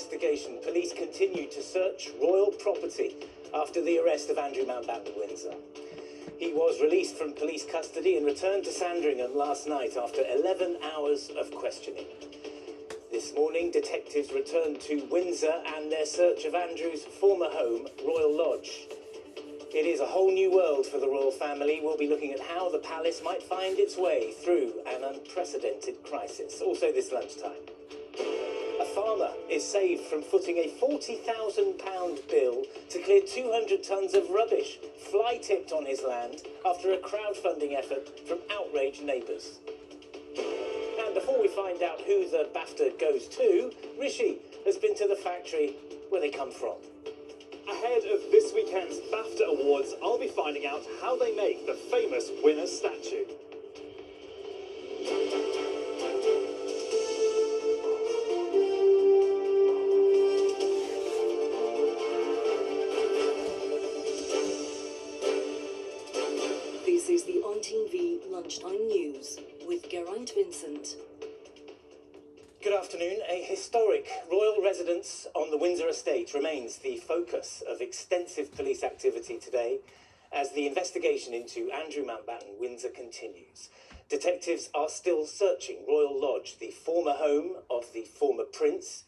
investigation, police continue to search royal property after the arrest of Andrew Mountbatten, Windsor. He was released from police custody and returned to Sandringham last night after 11 hours of questioning. This morning, detectives returned to Windsor and their search of Andrew's former home, Royal Lodge. It is a whole new world for the royal family. We'll be looking at how the palace might find its way through an unprecedented crisis. Also this lunchtime. A farmer is saved from footing a £40,000 bill to clear 200 tonnes of rubbish fly-tipped on his land after a crowdfunding effort from outraged neighbours. And before we find out who the BAFTA goes to, Rishi has been to the factory where they come from. Ahead of this weekend's BAFTA Awards, I'll be finding out how they make the famous winner's statue. This is the ITV Lunchtime News with Geraint, Vincent. Good afternoon. A historic royal residence on the Windsor estate remains the focus of extensive police activity today as the investigation into Andrew Mountbatten, Windsor, continues. Detectives are still searching Royal Lodge, the former home of the former prince,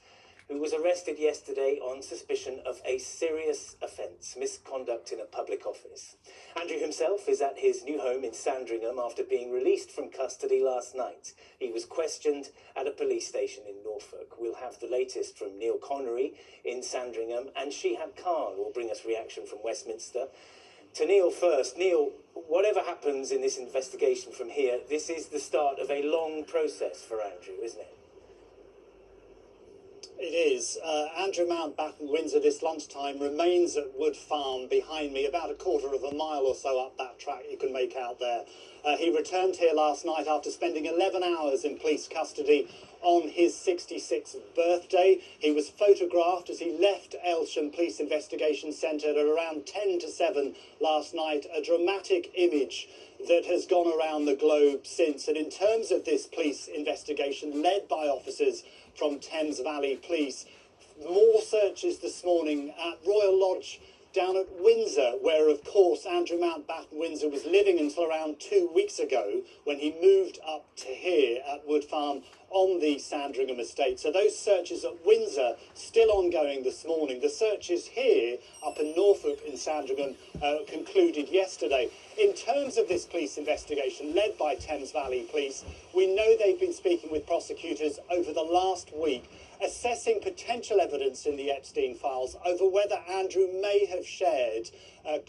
who was arrested yesterday on suspicion of a serious offence, misconduct in a public office. Andrew himself is at his new home in Sandringham after being released from custody last night. He was questioned at a police station in Norfolk. We'll have the latest from Neil Connery in Sandringham, and Shihab Khan will bring us reaction from Westminster. To Neil first. Neil, whatever happens in this investigation from here, this is the start of a long process for Andrew, isn't it? It is. Andrew Mountbatten, Windsor, this lunchtime, remains at Wood Farm behind me, about a quarter of a mile or so up that track you can make out there. He returned here last night after spending 11 hours in police custody on his 66th birthday. He was photographed as he left Elsham Police Investigation Centre at around 10 to 7 last night, a dramatic image that has gone around the globe since. And in terms of this police investigation led by officers from Thames Valley Police, more searches this morning at Royal Lodge down at Windsor, where of course Andrew Mountbatten, Windsor, was living until around 2 weeks ago when he moved up to here at Wood Farm on the Sandringham estate. So those searches at Windsor still ongoing this morning. The searches here up in Norfolk in Sandringham concluded yesterday. In terms of this police investigation led by Thames Valley Police, we know they've been speaking with prosecutors over the last week, assessing potential evidence in the Epstein files over whether Andrew may have shared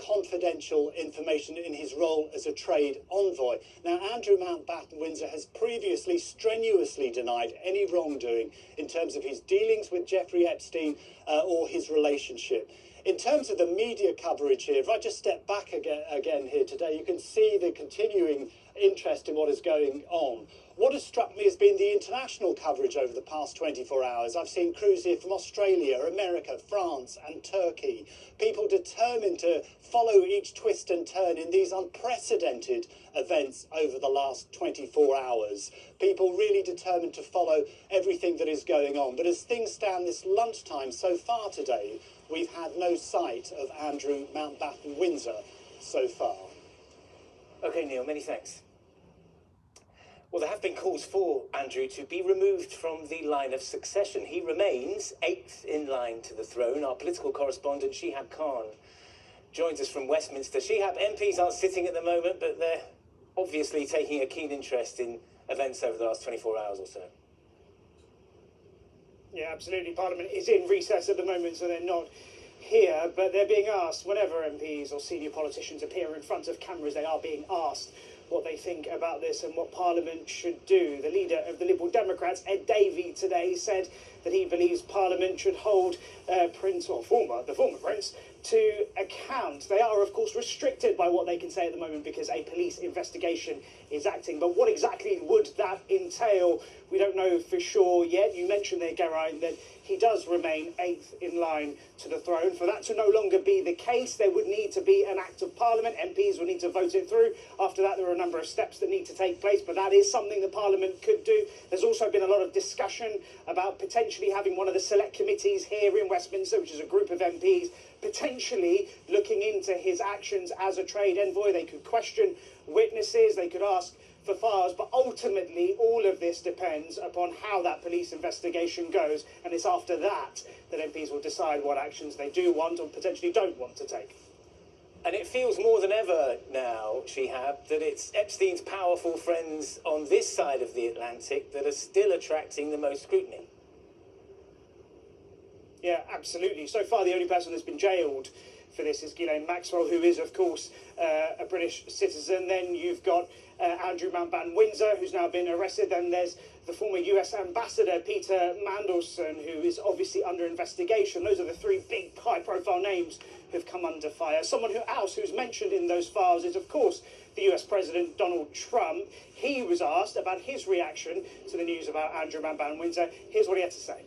confidential information in his role as a trade envoy. Now, Andrew Mountbatten, Windsor, has previously strenuously denied any wrongdoing in terms of his dealings with Jeffrey Epstein or his relationship. In terms of the media coverage here, if I just step back again here today, you can see the continuing interest in what is going on. What has struck me has been the international coverage over the past 24 hours. I've seen crews here from Australia, America, France and Turkey. People determined to follow each twist and turn in these unprecedented events over the last 24 hours. People really determined to follow everything that is going on. But as things stand this lunchtime so far today, we've had no sight of Andrew Mountbatten, Windsor so far. OK, Neil, many thanks. Well, there have been calls for Andrew to be removed from the line of succession. He remains 8th in line to the throne. Our political correspondent, Shihab Khan, joins us from Westminster. Shihab, MPs aren't sitting at the moment, but they're obviously taking a keen interest in events over the last 24 hours or so. Yeah, absolutely. Parliament is in recess at the moment, so they're not here, but they're being asked, whenever MPs or senior politicians appear in front of cameras, they are being asked what they think about this and what Parliament should do. The leader of the Liberal Democrats, Ed Davey, today said that he believes Parliament should hold the former Prince, to account. They are, of course, restricted by what they can say at the moment because a police investigation is acting. But what exactly would that entail? We don't know for sure yet. You mentioned there, Geraint, that he does remain 8th in line to the throne. For that to no longer be the case, there would need to be an Act of Parliament. MPs would need to vote it through. After that, there are a number of steps that need to take place, but that is something that Parliament could do. There's also been a lot of discussion about potentially potentially having one of the select committees here in Westminster, which is a group of MPs, potentially looking into his actions as a trade envoy. They could question witnesses, they could ask for files, but ultimately all of this depends upon how that police investigation goes, and it's after that that MPs will decide what actions they do want or potentially don't want to take. And it feels more than ever now, Shihab, that it's Epstein's powerful friends on this side of the Atlantic that are still attracting the most scrutiny. Yeah, absolutely. So far, the only person that's been jailed for this is Ghislaine Maxwell, who is, of course, a British citizen. Then you've got Andrew Mountbatten Windsor, who's now been arrested. Then there's the former US ambassador, Peter Mandelson, who is obviously under investigation. Those are the three big high-profile names who've come under fire. Someone else who's mentioned in those files is, of course, the US President Donald Trump. He was asked about his reaction to the news about Andrew Mountbatten Windsor. Here's what he had to say.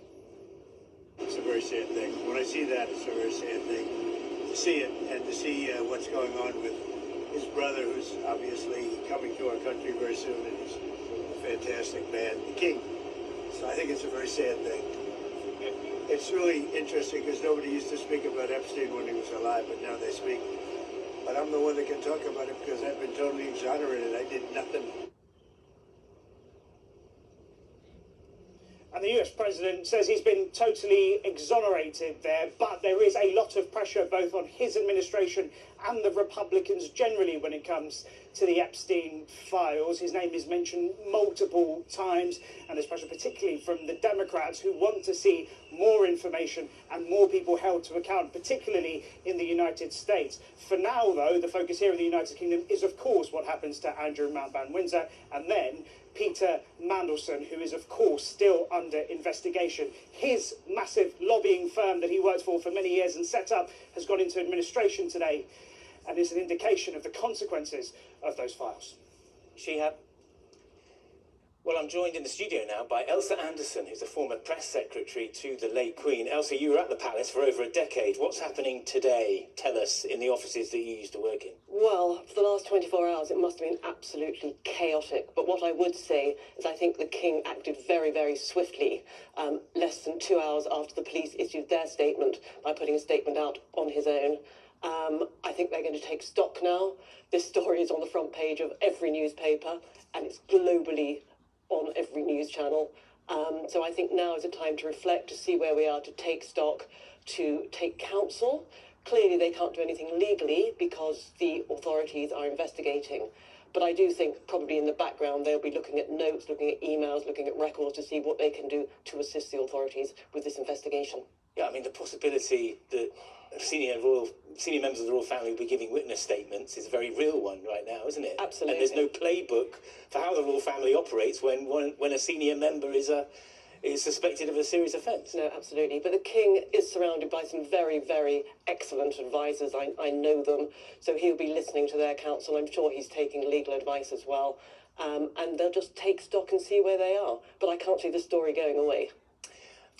It's a very sad thing. When I see that, it's a very sad thing. To see it and to see what's going on with his brother, who's obviously coming to our country very soon, and he's a fantastic man, the king. So I think it's a very sad thing. It's really interesting because nobody used to speak about Epstein when he was alive, but now they speak. But I'm the one that can talk about it because I've been totally exonerated. I did nothing. And the US President says he's been totally exonerated there, but there is a lot of pressure both on his administration and the Republicans generally when it comes to the Epstein files. His name is mentioned multiple times, and there's pressure particularly from the Democrats who want to see more information and more people held to account, particularly in the United States. For now, though, the focus here in the United Kingdom is, of course, what happens to Andrew Mountbatten Windsor, and then Peter Mandelson, who is, of course, still under investigation. His massive lobbying firm that he worked for many years and set up has gone into administration today, and is an indication of the consequences of those files. Shihab? Well, I'm joined in the studio now by Elsa Anderson, who's a former press secretary to the late Queen. Elsa, you were at the palace for over a decade. What's happening today, tell us, in the offices that you used to work in? Well, for the last 24 hours, it must have been absolutely chaotic. But what I would say is I think the King acted very, very swiftly, less than 2 hours after the police issued their statement by putting a statement out on his own. I think they're going to take stock now. This story is on the front page of every newspaper, and it's globally on every news channel. So I think now is a time to reflect, to see where we are, to take stock, to take counsel. Clearly they can't do anything legally because the authorities are investigating. But I do think probably in the background they'll be looking at notes, looking at emails, looking at records to see what they can do to assist the authorities with this investigation. Yeah, I mean, the possibility that senior members of the royal family will be giving witness statements is a very real one right now, isn't it? Absolutely. And there's no playbook for how the royal family operates when a senior member is suspected of a serious offence. No, absolutely. But the King is surrounded by some very, very excellent advisors. I know them. So he'll be listening to their counsel. I'm sure he's taking legal advice as well. And they'll just take stock and see where they are. But I can't see the story going away.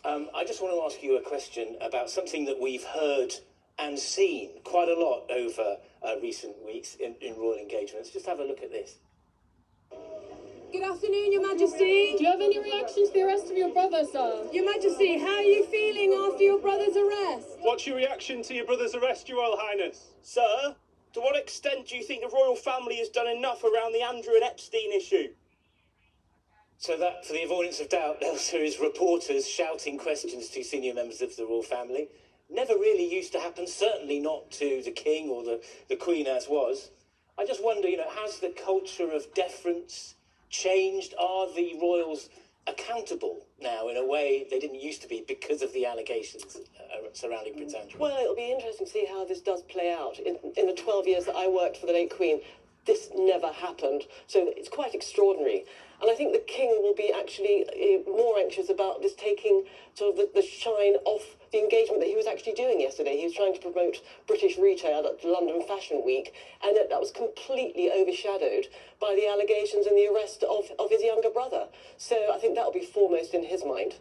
I just want to ask you a question about something that we've heard and seen quite a lot over recent weeks in royal engagements. Just have a look at this. Good afternoon, Your Majesty. Do you have any reaction to the arrest of your brother, sir? Your Majesty, how are you feeling after your brother's arrest? What's your reaction to your brother's arrest, Your Royal Highness? Sir, to what extent do you think the royal family has done enough around the Andrew and Epstein issue? So that, for the avoidance of doubt, Elsa, is reporters shouting questions to senior members of the royal family. Never really used to happen, certainly not to the King or the Queen as was. I just wonder, has the culture of deference changed? Are the royals accountable now in a way they didn't used to be because of the allegations surrounding Prince Andrew? Well, it'll be interesting to see how this does play out. In the 12 years that I worked for the late Queen, this never happened. So it's quite extraordinary. And I think the King will be actually more anxious about this taking sort of the shine off the engagement that he was actually doing yesterday. He was trying to promote British retail at London Fashion Week, and that was completely overshadowed by the allegations and the arrest of his younger brother. So I think that will be foremost in his mind.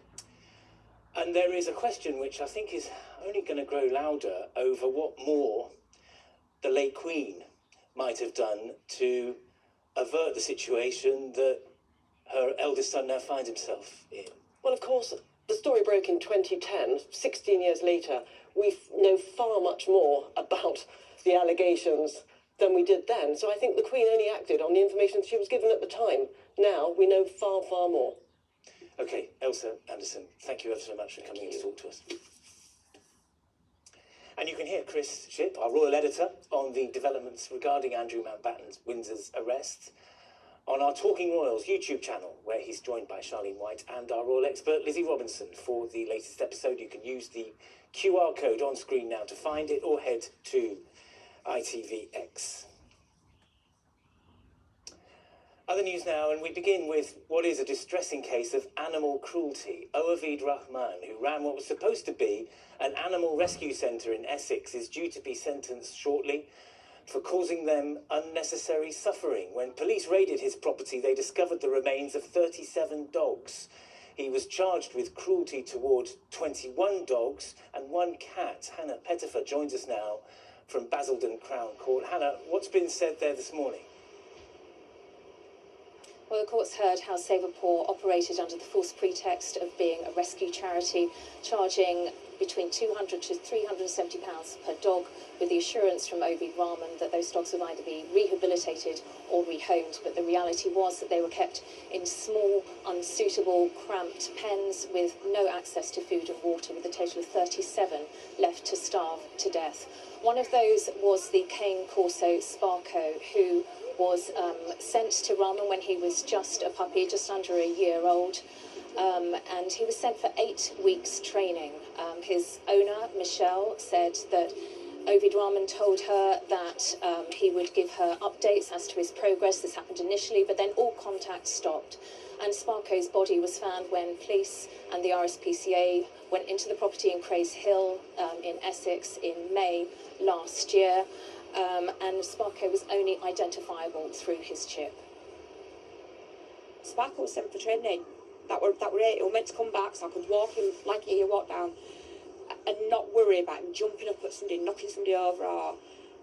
And there is a question which I think is only going to grow louder over what more the late Queen might have done to avert the situation that her eldest son now finds himself in. Well, of course, The story broke in 2010, 16 years later. We know far much more about the allegations than we did then. So I think the Queen only acted on the information she was given at the time. Now we know far, far more. OK, Elsa Anderson, thank you ever so much for coming in to talk to us. And you can hear Chris Shipp, our royal editor, on the developments regarding Andrew Mountbatten Windsor's arrest on our Talking Royals YouTube channel, where he's joined by Charlene White and our royal expert Lizzie Robinson for the latest episode. You can use the QR code on screen now to find it, or head to ITVX. Other news now, and we begin with what is a distressing case of animal cruelty. Ovid Rahman, who ran what was supposed to be an animal rescue centre in Essex, is due to be sentenced shortly for causing them unnecessary suffering. When police raided his property, they discovered the remains of 37 dogs. He was charged with cruelty toward 21 dogs and 1 cat. Hannah Pettifer joins us now from Basildon Crown Court. Hannah, what's been said there this morning? Well, the court's heard how Save a Paw operated under the false pretext of being a rescue charity, charging between £200 to £370 per dog, with the assurance from Ovid Rahman that those dogs would either be rehabilitated or rehomed. But the reality was that they were kept in small, unsuitable, cramped pens with no access to food and water, with a total of 37 left to starve to death. One of those was the cane Corso Sparko, who was sent to Rahman when he was just a puppy, just under a year old, and he was sent for 8 weeks training. His owner, Michelle, said that Ovid Rahman told her that he would give her updates as to his progress. This happened initially, but then all contact stopped. And Sparko's body was found when police and the RSPCA went into the property in Crays Hill in Essex in May last year. And Sparko was only identifiable through his chip. Sparko was sent for training. That were it. He was meant to come back so I could walk him like he walked down and not worry about him jumping up at somebody, knocking somebody over.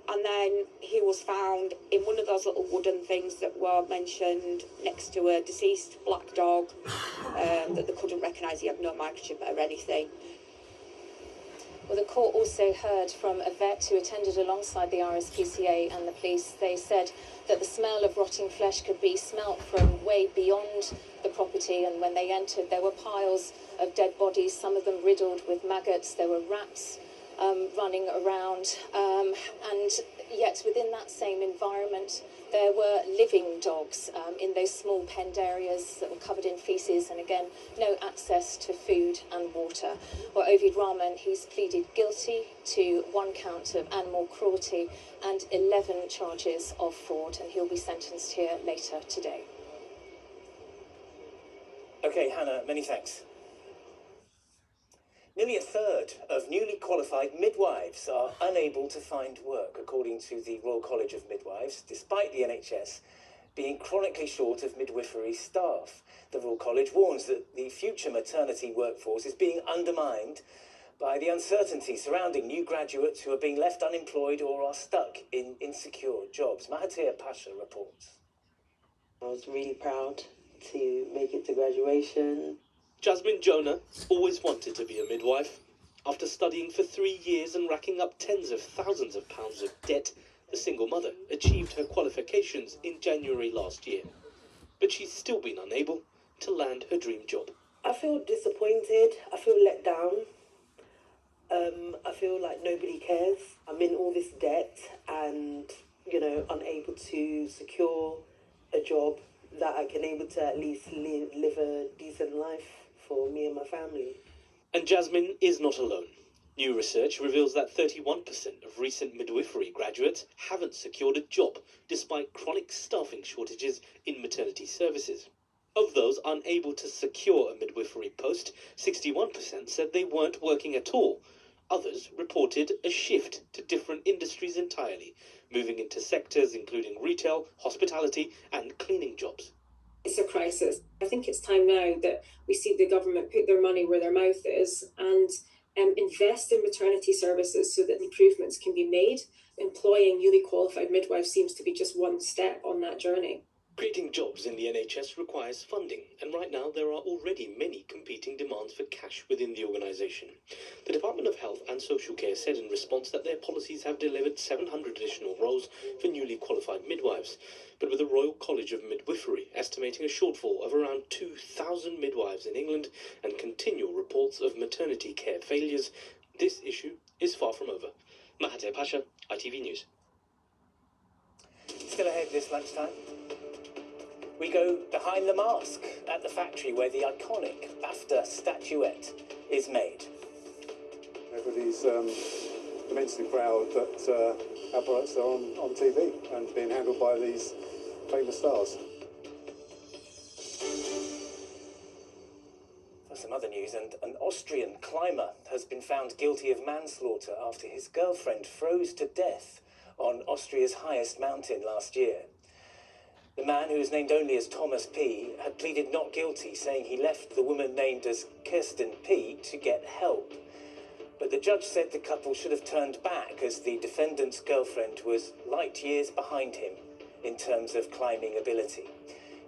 And then he was found in one of those little wooden things that were mentioned next to a deceased black dog that they couldn't recognise. He had no microchip or anything. Well, the court also heard from a vet who attended alongside the RSPCA and the police. They said that the smell of rotting flesh could be smelt from way beyond the property, and when they entered there were piles of dead bodies, some of them riddled with maggots. There were rats running around, and yet within that same environment there were living dogs in those small penned areas that were covered in faeces, and again, no access to food and water. Well, Ovid Rahman, he's pleaded guilty to 1 count of animal cruelty and 11 charges of fraud, and he'll be sentenced here later today. OK, Hannah, many thanks. Nearly a third of newly qualified midwives are unable to find work, according to the Royal College of Midwives, despite the NHS being chronically short of midwifery staff. The Royal College warns that the future maternity workforce is being undermined by the uncertainty surrounding new graduates who are being left unemployed or are stuck in insecure jobs. Mahathir Pasha reports. I was really proud to make it to graduation. Jasmine Jonah always wanted to be a midwife. After studying for 3 years and racking up tens of thousands of pounds of debt, the single mother achieved her qualifications in January last year. But she's still been unable to land her dream job. I feel disappointed. I feel let down. I feel like nobody cares. I'm in all this debt and, unable to secure a job that I can able to at least live a decent life for me and my family. And Jasmine is not alone. New research reveals that 31% of recent midwifery graduates haven't secured a job despite chronic staffing shortages in maternity services. Of those unable to secure a midwifery post, 61% said they weren't working at all. Others reported a shift to different industries entirely, moving into sectors including retail, hospitality and cleaning jobs. It's a crisis. I think it's time now that we see the government put their money where their mouth is and invest in maternity services so that improvements can be made. Employing newly qualified midwives seems to be just one step on that journey. Creating jobs in the NHS requires funding, and right now there are already many competing demands for cash within the organisation. The Department of Health and Social Care said in response that their policies have delivered 700 additional roles for newly qualified midwives, but with the Royal College of Midwifery estimating a shortfall of around 2,000 midwives in England and continual reports of maternity care failures, this issue is far from over. Mahathir Pasha, ITV News. Still ahead this lunchtime. We go behind the mask at the factory where the iconic BAFTA statuette is made. Everybody's immensely proud that our products are on TV and being handled by these famous stars. For some other news, and an Austrian climber has been found guilty of manslaughter after his girlfriend froze to death on Austria's highest mountain last year. The man, who is named only as Thomas P., had pleaded not guilty, saying he left the woman named as Kirsten P. to get help. But the judge said the couple should have turned back, as the defendant's girlfriend was light years behind him in terms of climbing ability.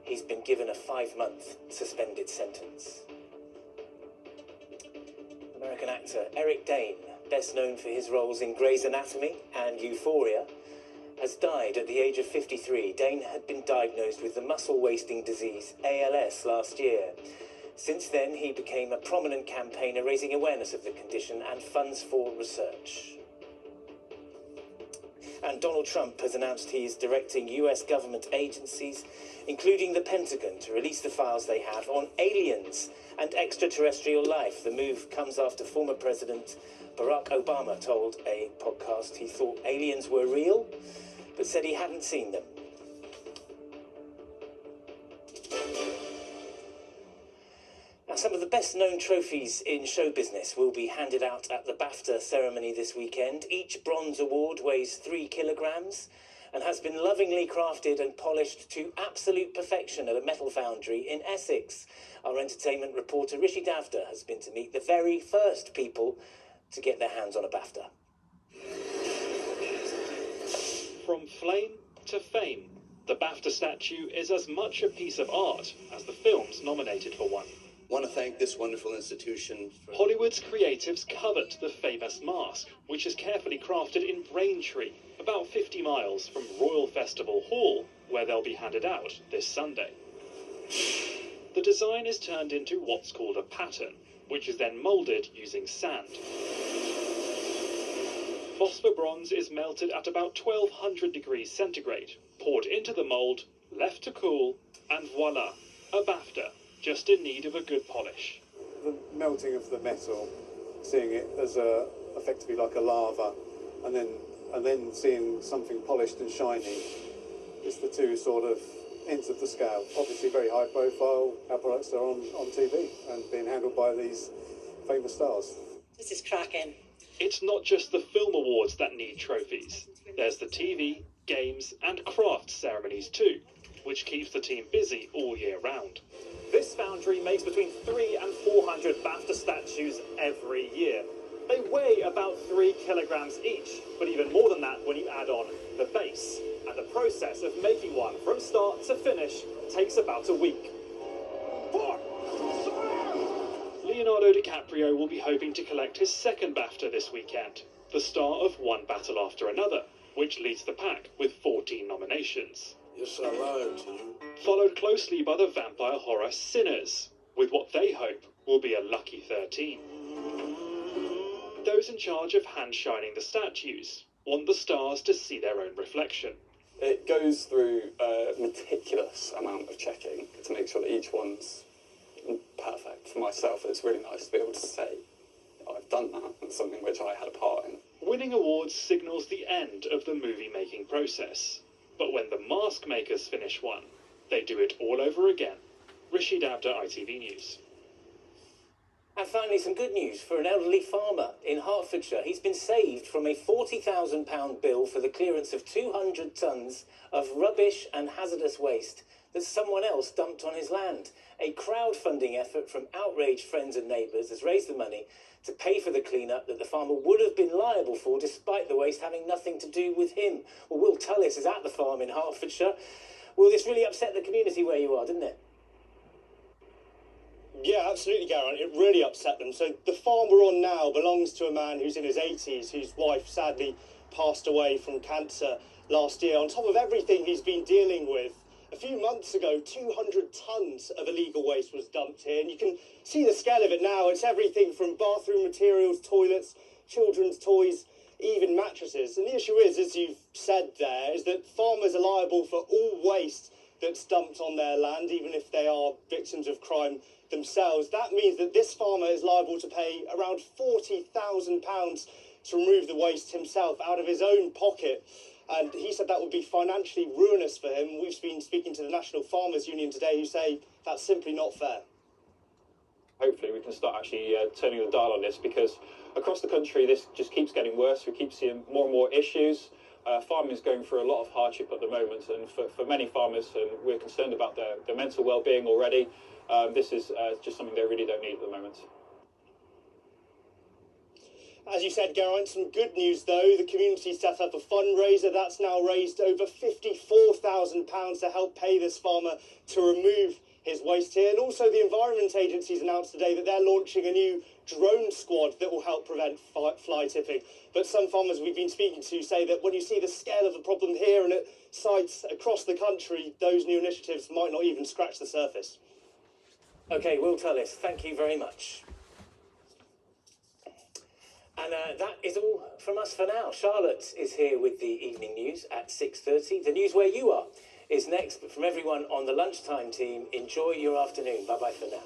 He's been given a 5-month suspended sentence. American actor Eric Dane, best known for his roles in Grey's Anatomy and Euphoria, has died at the age of 53. Dane had been diagnosed with the muscle-wasting disease, ALS, last year. Since then, he became a prominent campaigner raising awareness of the condition and funds for research. And Donald Trump has announced he is directing US government agencies, including the Pentagon, to release the files they have on aliens and extraterrestrial life. The move comes after former President Barack Obama told a podcast he thought aliens were real, but said he hadn't seen them. Now, some of the best-known trophies in show business will be handed out at the BAFTA ceremony this weekend. Each bronze award weighs 3 kilograms and has been lovingly crafted and polished to absolute perfection at a metal foundry in Essex. Our entertainment reporter Rishi Davda has been to meet the very first people to get their hands on a BAFTA. From flame to fame, the BAFTA statue is as much a piece of art as the films nominated for one. I want to thank this wonderful institution for... Hollywood's creatives covet the famous mask, which is carefully crafted in Braintree, about 50 miles from Royal Festival Hall, where they'll be handed out this Sunday. The design is turned into what's called a pattern, which is then moulded using sand. Phosphor bronze is melted at about 1200 degrees centigrade, poured into the mould, left to cool, and voila, a BAFTA, just in need of a good polish. The melting of the metal, seeing it as effectively like a lava, and then seeing something polished and shiny, is the two sort of ends of the scale. Obviously very high profile. Our products are on TV and being handled by these famous stars. This is cracking. It's not just the film awards that need trophies. There's the TV, games and craft ceremonies too, which keeps the team busy all year round. This foundry makes between 300 and 400 BAFTA statues every year. They weigh about 3 kilograms each, but even more than that when you add on the base. And the process of making one from start to finish takes about a week. Leonardo DiCaprio will be hoping to collect his second BAFTA this weekend, the star of One Battle After Another, which leads the pack with 14 nominations. Yes, I lied to you. Followed closely by the vampire horror Sinners, with what they hope will be a lucky 13. Those in charge of hand-shining the statues want the stars to see their own reflection. It goes through a meticulous amount of checking to make sure that each one's perfect. For myself, it's really nice to be able to say, I've done that. It's something which I had a part in. Winning awards signals the end of the movie-making process. But when the mask makers finish one, they do it all over again. Rishi Davda, ITV News. And finally, some good news for an elderly farmer in Hertfordshire. He's been saved from a £40,000 bill for the clearance of 200 tonnes of rubbish and hazardous waste that someone else dumped on his land. A crowdfunding effort from outraged friends and neighbours has raised the money to pay for the clean-up that the farmer would have been liable for, despite the waste having nothing to do with him. Well, Will Tullis is at the farm in Hertfordshire. Well, this really upset the community where you are, didn't it? Yeah, absolutely, Geraint. It really upset them. So the farm we're on now belongs to a man who's in his 80s, whose wife sadly passed away from cancer last year. On top of everything he's been dealing with, a few months ago, 200 tonnes of illegal waste was dumped here, and you can see the scale of it now. It's everything from bathroom materials, toilets, children's toys, even mattresses. And the issue is, as you've said there, is that farmers are liable for all waste that's dumped on their land, even if they are victims of crime themselves. That means that this farmer is liable to pay around £40,000 to remove the waste himself out of his own pocket. And he said that would be financially ruinous for him. We've been speaking to the National Farmers Union today, who say that's simply not fair. Hopefully we can start actually turning the dial on this, because across the country this just keeps getting worse. We keep seeing more and more issues. Farming is going through a lot of hardship at the moment, and for many farmers, and we're concerned about their mental well-being already. This is just something they really don't need at the moment. As you said, Geraint, some good news though. The community set up a fundraiser that's now raised over £54,000 to help pay this farmer to remove his waste here. And also the Environment Agency's announced today that they're launching a new drone squad that will help prevent fly tipping. But some farmers we've been speaking to say that when you see the scale of the problem here and at sites across the country, those new initiatives might not even scratch the surface. OK, Will Tullis, thank you very much. And that is all from us for now. Charlotte is here with the evening news at 6:30. The news where you are is next, but from everyone on the Lunchtime team, enjoy your afternoon. Bye-bye for now.